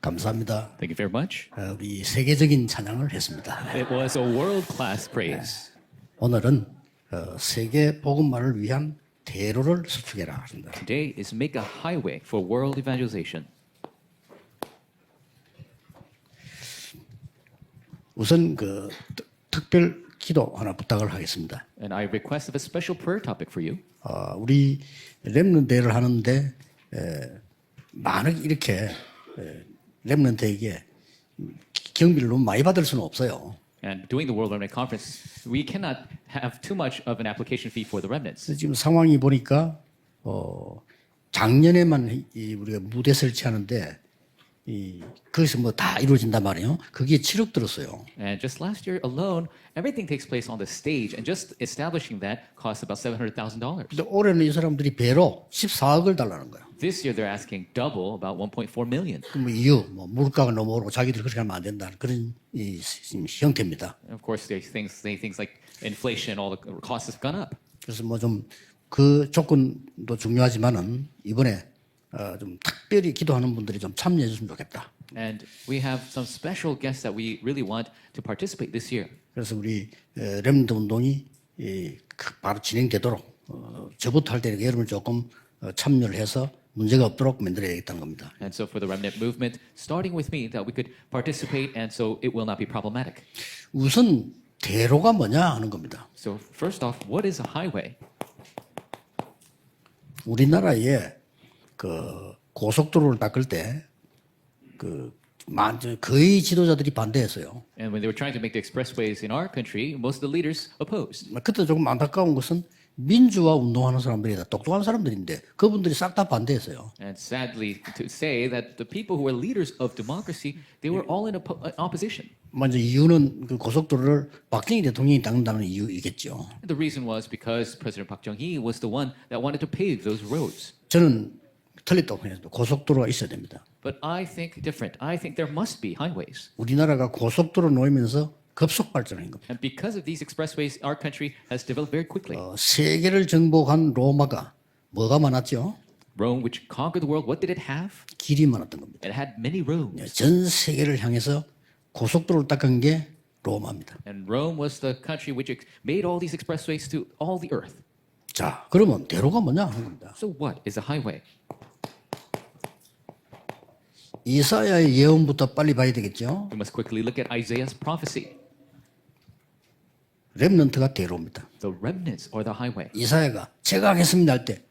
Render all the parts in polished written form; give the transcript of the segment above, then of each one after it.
감사합니다. Thank you very much. 우리 세계적인 찬양을 했습니다. It was a world-class praise. 오늘은 세계 복음화를 위한 대로를 수축해라 합니다. Today is make a highway for world evangelization. 우선 특별 기도 하나 부탁을 하겠습니다. And I request of a special prayer topic for you. 우리 렘넌트 대회를 하는데 많은 이렇게 렘넌트에게 경비를 너무 많이 받을 수는 없어요. And doing the World Remnant Conference, we cannot have too much of an application fee for the remnants. 그래서 지금 상황이 보니까 작년에만 우리가 무대 설치하는데 거기서 뭐 다 이루어진단 말이에요. 그게 7억 들었어요. And just last year alone, everything takes place on the stage, and just establishing that costs about $700,000. 근데 올해는 이 사람들이 배로 14억을 달라는 거예요. This year they're asking double, about 1.4 million. 그 이유, 물가가 너무 오르고 자기들이 그렇게 하면 안 된다는 그런 형태입니다. And of course, they say things like inflation, all the costs have gone up. 그래서 뭐 좀 그 조건도 중요하지만은 이번에 좀 특별히 기도하는 분들이 좀 참여해 줬으면 좋겠다. And we have some special guests that we really want to participate this year. 그래서 우리 렘넌트 운동이 바로 진행되도록 저부터 할 때는 여러분 조금 참여를 해서 문제가 없도록 만들어야겠다는 겁니다. And so for the remnant movement, starting with me, that we could participate, and so it will not be problematic. 우선 대로가 뭐냐 하는 겁니다. So first off, what is a highway? 우리나라에 고속도로를 닦을 때 거의 지도자들이 반대했어요. And when they were trying to make the expressways in our country, most of the leaders opposed. 그때 조금 안타까운 것은 민주화 운동하는 사람들이 다 똑똑한 사람들인데 그분들이 싹 다 반대했어요. And sadly to say that the people who were leaders of democracy, they were all in opposition. 먼저 이유는 그 고속도로를 박정희 대통령이 닦는다는 이유이겠죠. The reason was because President Park Chung-hee was the one that wanted to pave those roads. 저는 틀렸다고 생각해요. 고속도로가 있어야 됩니다. But I think different. I think there must be highways. 우리나라가 고속도로 놓이면서 급속 발전한 겁니다. And because of these expressways, our country has developed very quickly. 세계를 정복한 로마가 뭐가 많았죠? Rome, which conquered the world, what did it have? 길이 많았던 겁니다. It had many roads. 전 세계를 향해서 고속도로를 닦은 게 로마입니다. And Rome was the country which made all these expressways to all the earth. 자, 그러면 대로가 뭐냐 하는 겁니다. So what is a highway? 이사야의 예언부터 빨리 봐야 되겠죠. We must quickly look at Isaiah's prophecy. 렘넌트가 대로입니다. The remnants are the highway. 이사야가 제가 하겠습니다 할 때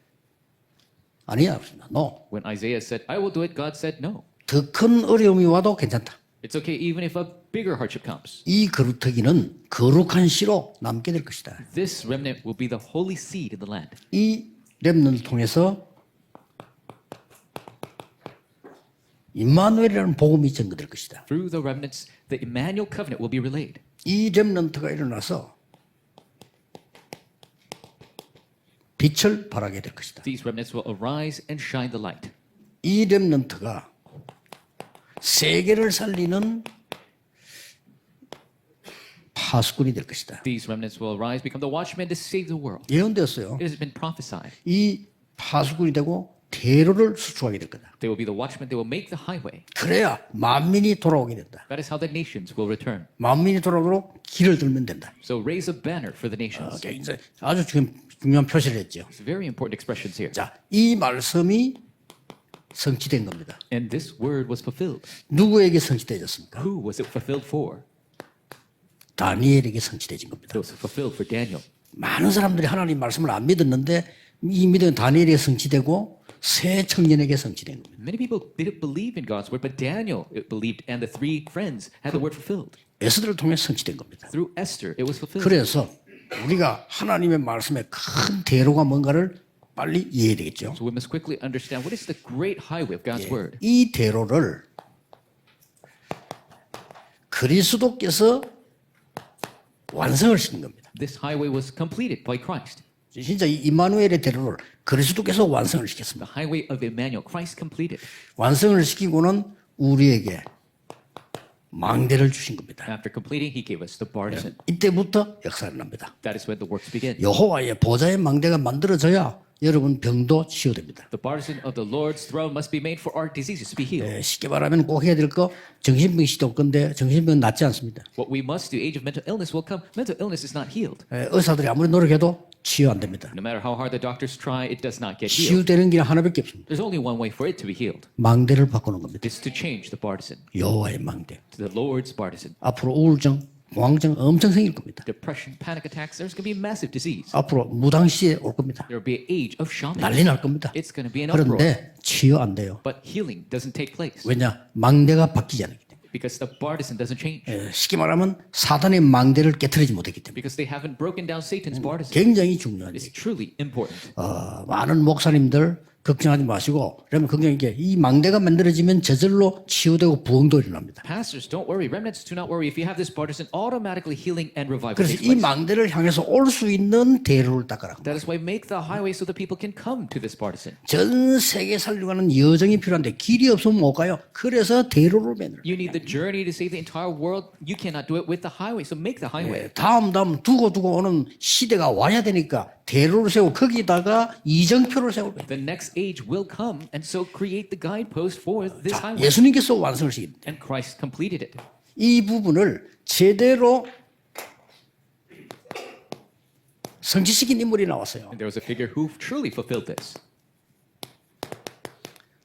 아니야, no. When Isaiah said, I will do it, God said no. 더 큰 어려움이 와도 괜찮다. It's okay even if a bigger hardship comes. 이 거루터기는 거룩한 씨로 남게 될 것이다. This remnant will be the holy seed in the land. 이 렘넌트를 통해서 임마누엘이라는 복음이 전거될 것이다. Through the remnants, the Emmanuel covenant will be relayed. 이 렘넌트가 일어나서 빛을 발하게 될 것이다. These remnants will arise and shine the light. 이 렘넌트가 세계를 살리는 파수꾼이 될 것이다. These remnants will arise, become the watchmen to save the world. 예언되었어요. It has been prophesied. 이 파수꾼이 되고 대로를 수축하게 될 거다. They will be the watchmen. They will make the highway. 그래야 만민이 돌아오게 된다. That is how the nations will return. 만민이 돌아오도록 길을 들면 된다. So raise a banner for the nations. 이제 아주 지금 중요한 표시를 했죠. It's very important expressions here. 자, 이 말씀이 성취된 겁니다. And this word was fulfilled. 누구에게 성취되었습니까? Who was it fulfilled for? 다니엘에게 성취되진 겁니다. It was fulfilled for Daniel. 많은 사람들이 하나님 말씀을 안 믿었는데 이 믿은 다니엘에게 성취되고 새 청년에게 성취된 겁니다. Many people didn't believe in God's word, but Daniel believed, and the three friends had the word fulfilled. 에스더를 통해 성취된 겁니다. Through Esther, it was fulfilled. 그래서 우리가 하나님의 말씀에 큰 대로가 뭔가를 빨리 이해해야 되겠죠. So we must quickly understand what is the great highway of God's word. 이 대로를 그리스도께서 완성을 시킨 겁니다. This highway was completed by Christ. 진짜 이 임마누엘의 대로를 그리스도께서 완성을 시켰습니다. The highway of Emmanuel, Christ completed. 완성을 시키고는 우리에게 망대를 주신 겁니다. After completing, He gave us the partisan. 이때부터 역사를 납니다. That is when the works begin. 여호와의 보좌의 망대가 만들어져야 여러분 병도 치유됩니다. The partisan of the Lord's throne must be made for our diseases to be healed. 쉽게 말하면 꼭 해야 될 거 정신병 시도 건데 정신병은 낫지 않습니다. What we must do, age of mental illness will come. Mental illness is not healed. 의사들이 아무리 노력해도 치유 안 됩니다. No matter how hard the doctors try, it does not get healed. 치유되는 길 하나밖에 없습니다. There's only one way for it to be healed. 망대를 바꾸는 겁니다. It's to change the partisan 여호와의 망대. to the Lord's partisan. 앞으로 우울증, 공황증 엄청 생길 겁니다. Depression, panic attacks, there's going to be massive disease. 앞으로 무당시에 올 겁니다. There will be an age of shaman. 난리 날 겁니다. It's going to be an uproar. 그런데 치유 안 돼요. But healing doesn't take place 왜냐? 망대가 바뀌지 않기 때문에. because the partisan doesn't change. 쉽게 말하면 사단의 망대를 깨트리지 못했기 때문에. Because they haven't broken down Satan's partisan. 굉장히 중요한 It's 얘기. truly important. 많은 목사님들 걱정하지 마시고 그러면 걱정인 게 이 망대가 만들어지면 저절로 치유되고 부흥도 일어납니다. Pastors, don't worry. Remnants, do not worry. If you have this partisan, automatically healing and revival 그래서 takes 이 place. 망대를 향해서 올 수 있는 대로를 닦아라. That is why make the highway so that people can come to this partisan. 전 세계 살려고 하는 여정이 필요한데 길이 없으면 못 가요. 그래서 대로를 만들어요. You need the journey to save the entire world. You cannot do it with the highway. So make the highway. 다음 두고 오는 시대가 와야 되니까 대로를 세우고 거기다가 이정표를 세울 거예요. The next age will come, and so create the guidepost for this highway. 예수님께서 완성하시기 때문에 And Christ completed it. 이 부분을 제대로 성취시킨 인물이 나왔어요. And there was a figure who truly fulfilled this.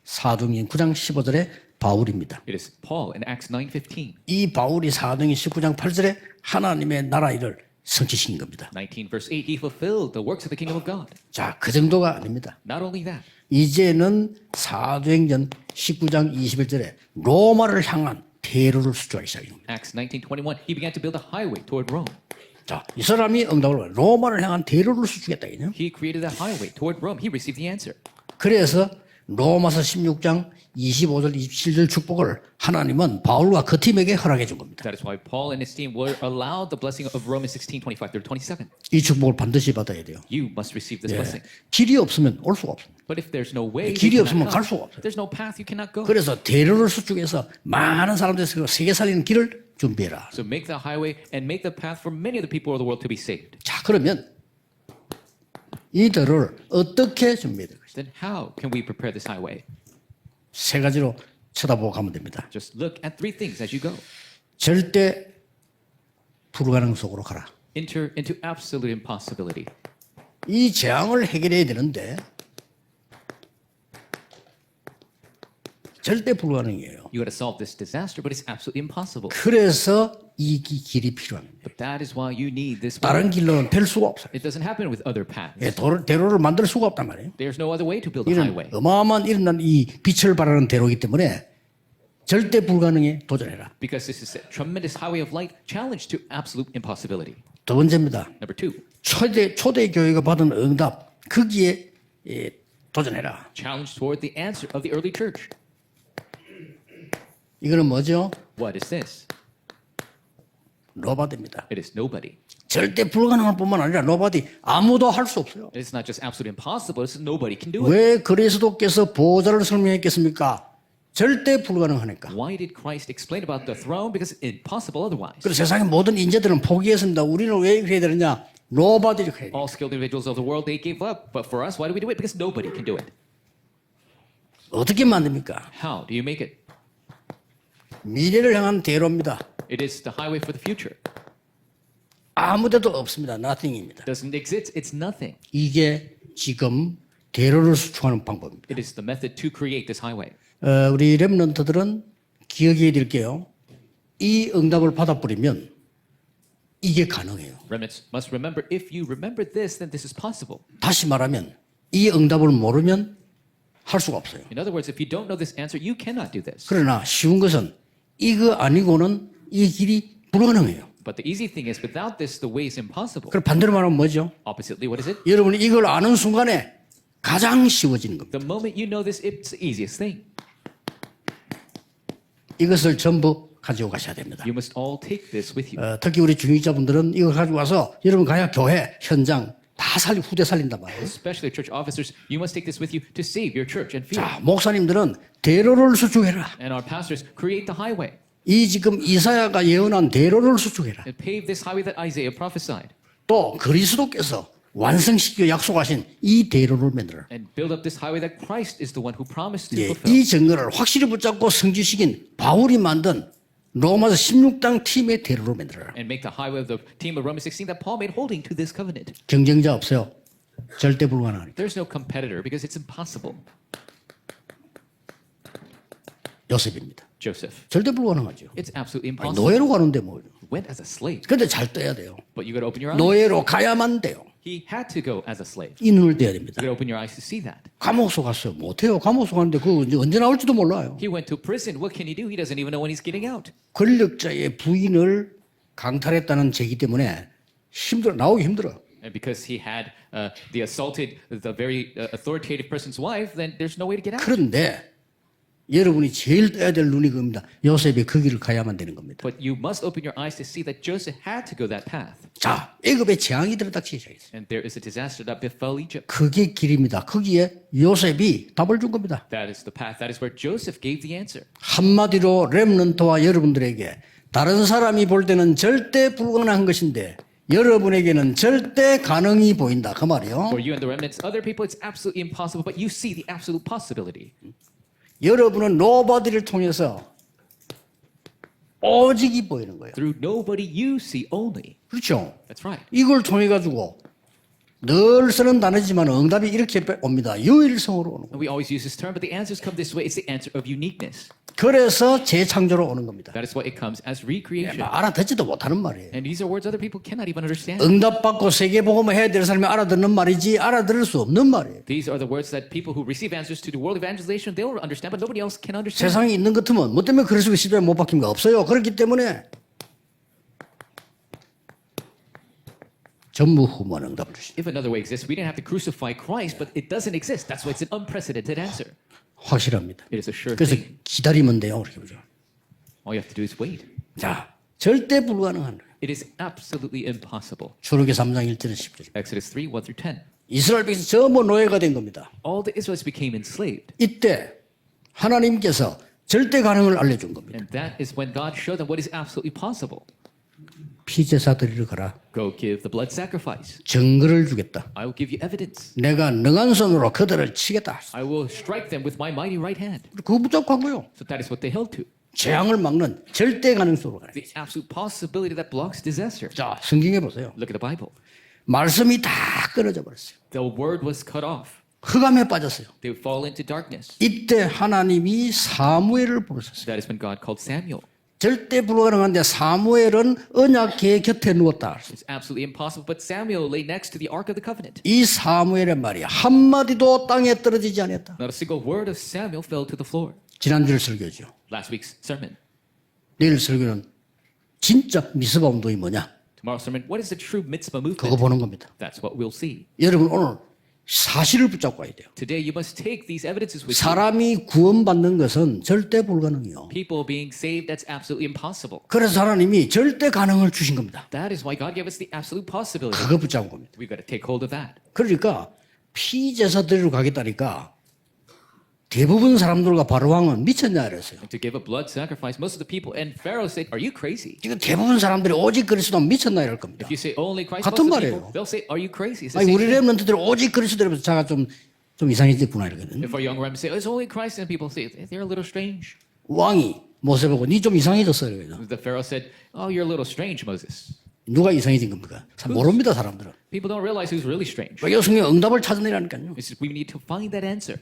사도행전 9장 15절에 바울입니다. It is Paul in Acts 9:15. 이 바울이 사도행전 19장 8절에 하나님의 나라 일을 성취시킨 겁니다. 19 verse 8, he fulfilled the works of the kingdom of God. 자, 그 정도가 아닙니다. Not only that, 이제는 사도행전 19장 21절에 로마를 향한 대로를 수주하기 시작합니다. Acts 19:21, he began to build a highway toward Rome. 자, 이 사람이 응답을 받아요. 로마를 향한 대로를 수주겠다. 이죠? He created a highway toward Rome. He received the answer. 그래서 로마서 16장 25절 27절 축복을 하나님은 바울과 그 팀에게 허락해 준 겁니다. That is why Paul and his team were allowed the blessing of Romans 16:25 through 27. 이 축복을 반드시 받아야 돼요. You must receive this blessing. 길이 없으면 올 수가 없습니다. But if there's no way, 길이 you 없으면 cannot 갈 come. 수가 없어요. There's no path, you cannot go. 그래서 대로를 수축해서 많은 사람들이 세계 살리는 길을 준비해라. So make the highway and make the path for many of the people of the world to be saved. 자, 그러면 이 대로를 어떻게 준비해야 될까요? Then how can we prepare this highway? 세 가지로 쳐다보고 가면 됩니다. Just look at three things as you go. 절대 불가능 속으로 가라. Enter into absolute impossibility. 이 재앙을 해결해야 되는데 절대 불가능이에요. You got to solve this disaster, but it's absolutely impossible. 그래서 이 길이 필요합니다. But that is why you need this way. 다른 길로는 될 수가 없어요. It doesn't happen with other paths. 대로를 만들 수가 없단 말이에요. There's no other way to build a 이런 highway. 어마어마한 일어난 이 빛을 발하는 대로이기 때문에 절대 불가능에 도전해라. Because this is a tremendous highway of light challenge to absolute impossibility. 두 번째입니다. Number two, 초대 교회가 받은 응답 거기에 도전해라. challenge toward the answer of the early church. 이거는 뭐죠? What is this? 노바디입니다. It is nobody. 절대 불가능할 뿐만 아니라 노바디 아무도 할 수 없어요. It's not just absolute impossible, it's nobody can do it. 왜 그리스도께서 보좌를 설명했겠습니까? 절대 불가능하니까. Why did Christ explain about the throne? Because it's impossible otherwise. 그래서 세상의 모든 인재들은 포기했습니다. 우리는 왜 이렇게 해야 되느냐? 노바디 이렇게 해야 돼. All skilled individuals of the world, they gave up. But for us, why do we do it? Because nobody can do it. 어떻게 만듭니까? How do you make it? 미래를 향한 대로입니다. It is the highway for the future. 아무데도 없습니다. nothing입니다. Doesn't exist, it's nothing. 이게 지금 대로를 수축하는 방법입니다. It is the method to create this highway. 우리 렘넌트들은 기억해야 될게요. 이 응답을 받아버리면 이게 가능해요. Remnants must remember, if you remember this, then this is possible. 다시 말하면 이 응답을 모르면 할 수가 없어요. In other words, if you don't know this answer, you cannot do this. 그러나 쉬운 것은 이거 아니고는 이 길이 불가능해요. But the easy thing is, without this, the way is impossible. 그럼 반대로 말하면 뭐죠? Oppositely, what is it? 여러분이 이걸 아는 순간에 가장 쉬워지는 겁니다. The moment you know this, it's the easiest thing. 이것을 전부 가지고 가셔야 됩니다. You must all take this with you. 특히 우리 중직자분들은 이걸 가지고 와서 여러분 가야 교회, 현장 다 후대 살린단 말이에요. Especially church officers, you must take this with you to save your church and field. 자, 목사님들은 대로를 수축해라. And our pastors, create the highway 이 지금 이사야가 예언한 대로를 수축해라. and pave this highway that Isaiah prophesied. 또 그리스도께서 완성시켜 약속하신 이 대로를 만들어라. and build up this highway that Christ is the one who promised to 예, fulfill. 이 증거를 확실히 붙잡고 성취시킨 바울이 만든 로마서 16장 팀의 대로를 만들어라. And make the highway of the team of Romans 16 that Paul made holding to this covenant. 경쟁자 없어요. 절대 불가능하니까. There's no competitor because it's impossible. 요셉입니다. Joseph. 절대 불가능하죠. It's absolutely 아니, impossible. 노예로 가는데 뭐. Went as a slave, 근데 잘 떠야 돼요. but you got to open your eyes. 노예로 가야만 돼요. He had to go as a slave. 이 눈을 떼야 됩니다. You got to open your eyes to see that. 감옥소 갔어요. 못해요. 감옥소 가는데 그거 언제 나올지도 몰라요. He went to prison. What can he do? He doesn't even know when he's getting out. 권력자의 부인을 강탈했다는 제기 때문에 힘들어. 나오기 힘들어. And because he had the assaulted the very authoritative person's wife, then there's no way to get out. 그런데 여러분이 제일 떠야 될 눈이 그겁니다. 요셉이 그 길을 가야만 되는 겁니다. But you must open your eyes to see that Joseph had to go that path. 자, 애굽에 재앙이 들어닥치기 시작했어요. And there is a disaster that befell Egypt. 그게 길입니다. 거기에 요셉이 답을 준 겁니다. That is the path. That is where Joseph gave the answer. 한마디로 렘넌트와 여러분들에게 다른 사람이 볼 때는 절대 불가능한 것인데 여러분에게는 절대 가능이 보인다. 그 말이요. For you and the remnants, other people, it's absolutely impossible, but you see the absolute possibility. 여러분은 노바디를 통해서 오직이 보이는 거예요. Through nobody, you see only. 그렇죠? That's right. 이걸 통해 가지고 늘 쓰는 단어지만 응답이 이렇게 옵니다. 유일성으로 오는 거예요. And we always use this term, but the answers come this way. It's the answer of uniqueness. 그래서 재창조로 오는 겁니다. That is why it comes as recreation. 알아듣지도 못하는 말이에요. And these are words other people cannot even understand. 응답받고 세계복음을 해야 될 사람이 알아듣는 말이지 알아들을 수 없는 말이에요. These are the words that people who receive answers to the world evangelization, they will understand, but nobody else can understand. 세상에 있는 것 같으면 뭐 때문에 그리스도의 십자가에 못 박힌 거 없어요. 그렇기 때문에 전무후무한 응답을 주시죠. If another way exists, we didn't have to crucify Christ, but it doesn't exist. That's why it's an unprecedented answer. 확실합니다. It is a sure 그래서 thing. 기다리면 돼요. 그렇게 보죠. All you have to do is wait. 자, 절대 불가능한 거예요. It is absolutely impossible. 출애굽기 3장 1절에서 10절. Exodus 3, 1 through 10. 이스라엘 백성 전부 노예가 된 겁니다. All the Israelites became enslaved. 이때 하나님께서 절대 가능을 알려준 겁니다. And that is when God showed them what is absolutely possible. 피제사 드리러 가라. Go give the blood sacrifice. 증거를 주겠다. I will give you evidence. 내가 능한 손으로 그들을 치겠다. I will strike them with my mighty right hand. 그거 붙잡고 한 거요. So that is what they held to. 재앙을 막는 절대 가능성으로 가는 거예요. The absolute possibility that blocks disaster. 자, 성경에 보세요. Look at the Bible. 말씀이 다 끊어져 버렸어요. The word was cut off. 흑암에 빠졌어요. They would fall into darkness. 이때 하나님이 사무엘을 부르셨어요. That is when God called Samuel. 절대 불가능한데 사무엘은 언약궤 곁에 누웠다. It's absolutely impossible, but Samuel lay next to the Ark of the Covenant. 이 사무엘의 말이 한마디도 땅에 떨어지지 않았다. Not a single word of Samuel fell to the floor. 지난주일 설교죠. Last week's sermon. 내일 설교는 진짜 미스바 운동이 뭐냐? Tomorrow's sermon, what is the true mitzvah 그거 movement? 보는 겁니다. That's what we'll see. 여러분 오늘 사실을 붙잡고 와야 돼요. Today, you must take these evidences with you. 사람이 구원받는 것은 절대 불가능해요. People being saved, that's absolutely impossible. 그래서 하나님이 절대 가능을 주신 겁니다. That is why God gave us the absolute possibility. 그거 붙잡은 겁니다. We've got to take hold of that. 그러니까 피제사 드리러 가겠다니까 대부분 사람들과 바로왕은 미쳤냐 이랬어요. To give a blood sacrifice, most of the people and Pharaoh said, "Are you crazy?" 지금 대부분 사람들이 오직 그리스도 미쳤나 이럴 겁니다. If you say only Christ, 같은 most of the 말이에요. people, they'll say, "Are you crazy?" It's the 아니 same 우리 thing. 렘넌트들 오직 그리스도라면서 자가 좀 이상해졌구나 이러거든요. If our young remnants say, "Oh, it's only Christ," and people say, "They're a little strange." 왕이 모세 보고 니 좀 이상해졌어 이러거든요. The Pharaoh said, "Oh, you're a little strange, Moses." 누가 이상해진 겁니까? 잘 모릅니다 사람들은. People don't realize who's really strange. 왜 성경 응답을 찾아내라니까요. It's just we need to find that answer.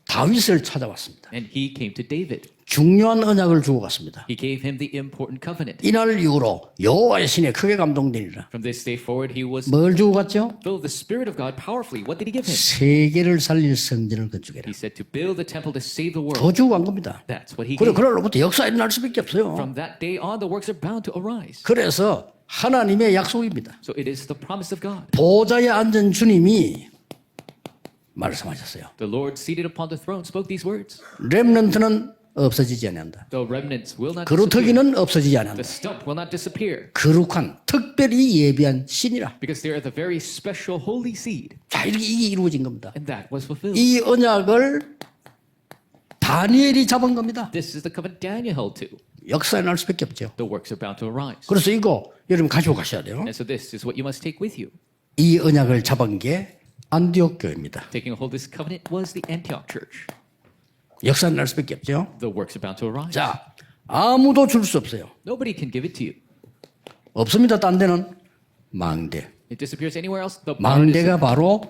다윗을 찾아왔습니다. And he came to David. 중요한 언약을 주고 갔습니다. He gave him the important covenant. 이날 이후로 여호와의 신에 크게 감동되니라. From this day forward, he was 뭘 주고 갔죠? filled with the Spirit of God powerfully. What did he give him? 세계를 살릴 성전을 건축해라. He said to build the temple to save the world. 더 주고 간 겁니다. That's what he 그래 gave. 그날로부터 역사 일어날 수밖에 없어요. From that day on, the works are bound to arise. 그래서 하나님의 약속입니다. So it is the promise of God. 보좌에 앉은 주님이 말씀하셨어요. The Lord seated upon the throne spoke these words. 렘넌트는 없어지지 않는다. The remnants will not disappear. 그루터기는 없어지지 The 않는다. stump will not disappear. 거룩한 특별히 예비한 신이라. Because they are the very special holy seed. 자 이렇게 이게 이루어진 겁니다. And that was fulfilled. 이 언약을 다니엘이 잡은 겁니다. This is the covenant Daniel held to. 역사에 날 수밖에 없죠. The works are bound to arise. 그래서 이거 여러분 가지고 가셔야 돼요. And so this is what you must take with you. 이 언약을 잡은 게 안디옥 교회입니다. Taking a hold of this covenant was the Antioch church. 역사에 날 수밖에 없죠. The works are bound to arise. 자, 아무도 줄 수 없어요. Nobody can give it to you. 없습니다. 딴 데는 망대. It disappears anywhere else. The bardisan, 망대가 바로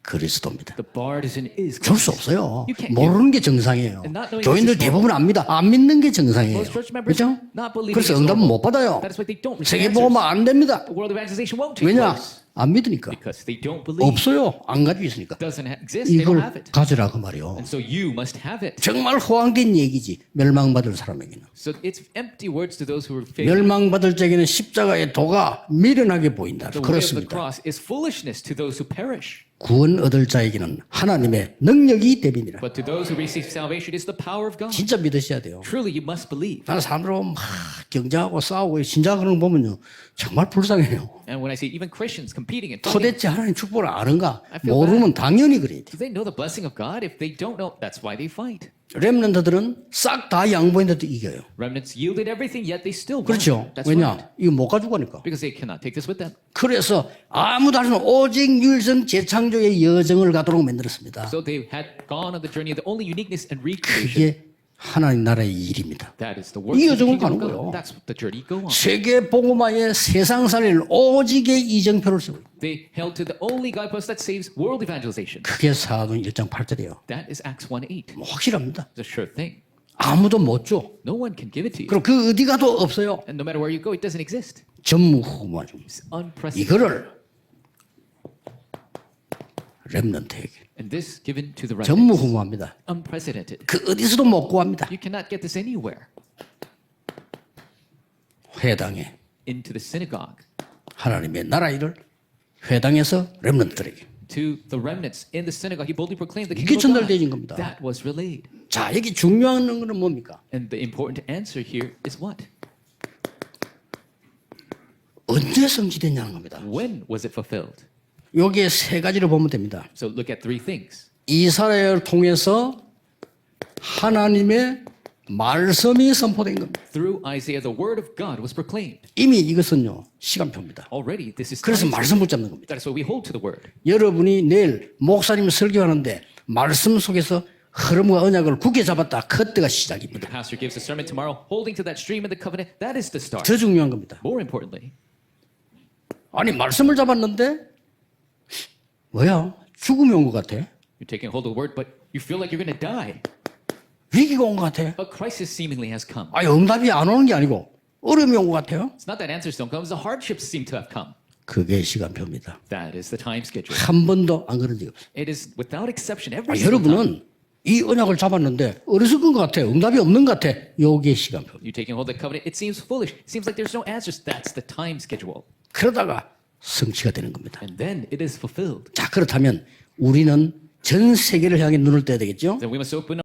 그리스도입니다. the bardisan is 줄 수 Christ. 없어요. You can't give. 모르는 게 정상이에요. And not knowing 교인들 this is 대부분 압니다. 안 믿는 게 정상이에요. Most church members 그렇죠? not believing 그래서 is 응답은 normal. 못 받아요. That is why they don't receive 세계복음은 answers. 안 됩니다. The world evangelization won't take 왜냐? place 안 믿으니까. because they don't believe. 없어요. 안 가지고 있으니까. Doesn't exist. They don't have 이걸 it. 가지라 그 말이요. And so you must have it. 정말 호황된 얘기지. 멸망받을 사람에게는. So it's empty words to those who are failing. 멸망받을 적에는 십자가의 도가 미련하게 보인다. The way of the 그렇습니다. cross is foolishness to those who perish. 구원 얻을 자에게는 하나님의 능력이 대비니라. But to those who receive salvation is the power of God. 진짜 믿으셔야 돼요. Truly, you must believe. 나는 사람들하고 막 경쟁하고 싸우고 진짜 그런 거 보면요. 정말 불쌍해요. And when I see even Christians competing and fighting, 도대체 하나님 축복을 아는가? I feel 모르면 당연히 그래야 돼. do they know the blessing of God? If they don't know, that's why they fight. 렘넌트들은 싹 다 양보했는데도 이겨요. Remnants yielded everything, yet they still won. 그렇죠. That's 왜냐? right. 이거 못 가지고 가니까. Because they cannot take this with them. 그래서 아무도 할 수 없는 오직 유일성 재창조의 여정을 가도록 만들었습니다. So they had gone on the journey of the only uniqueness and recreation. 그게 하나님 나라의 일입니다. That is the work 이 of the 여정을 kingdom 가는 of 거예요. God. That's what the journey go on. 세계 복음화의 세상 살릴 오직의 이정표를 세워요. They held to the only guidepost that saves world evangelization. 그게 사도행 1장 8절이에요. That is Acts 1:8. 확실합니다. It's a sure thing. 아무도 못 줘. No one can give it to you. 그리고 그 어디 가도 없어요. And no matter where you go, it doesn't exist. 전무후무한 It's unprecedented. 이거를 렘넌트에게 And this given to the remnants. 전무후무합니다. Unprecedented. 그 어디서도 못 구합니다. You cannot get this anywhere. 회당에 Into the synagogue. 하나님의 나라 일을 회당에서 렘넌트들에게. To the remnants in the synagogue, he boldly proclaimed the 이게 kingdom of 전달되어진 God. 겁니다. That was relayed. 자, 여기 중요한 거는 뭡니까? And the important answer here is what? 언제 성취됐냐는 겁니다. When was it fulfilled? 여기에 세 가지를 보면 됩니다. So look at three things. 이스라엘을 통해서 하나님의 말씀이 선포된 겁니다. Through Isaiah, the word of God was proclaimed. 이미 이것은요 시간표입니다. Already, this is 그래서 time. 말씀 붙잡는 겁니다. That is why we hold to the word. 여러분이 내일 목사님 설교하는데 말씀 속에서 흐름과 언약을 굳게 잡았다. 그때가 시작입니다. The pastor gives a sermon tomorrow, holding to that stream of the covenant. That is the start. 더 중요한 겁니다. More importantly, 아니 말씀을 잡았는데 뭐야 죽음이 온 것 같아. you're taking hold of the word, but you feel like you're going to die. 위기가 온 것 같아. A crisis seemingly has come. 아니 응답이 안 오는 게 아니고 어려움이 온 것 같아요. It's not that answers don't come, it's the hardships seem to have come. 그게 시간표입니다. That is the time schedule. 한 번도 안 그런 적이 없어요. It is without exception every 아, single time. 여러분은 이 언약을 잡았는데 어리석은 것 같아. 응답이 없는 것 같아. 요게 시간표. You're taking hold of the covenant. It seems foolish. It seems like there's no answers. That's the time schedule. 그러다가 성취가 되는 겁니다. And then it is fulfilled. 자, 그렇다면 우리는 전 세계를 향해 눈을 떼야 되겠죠? Then we must open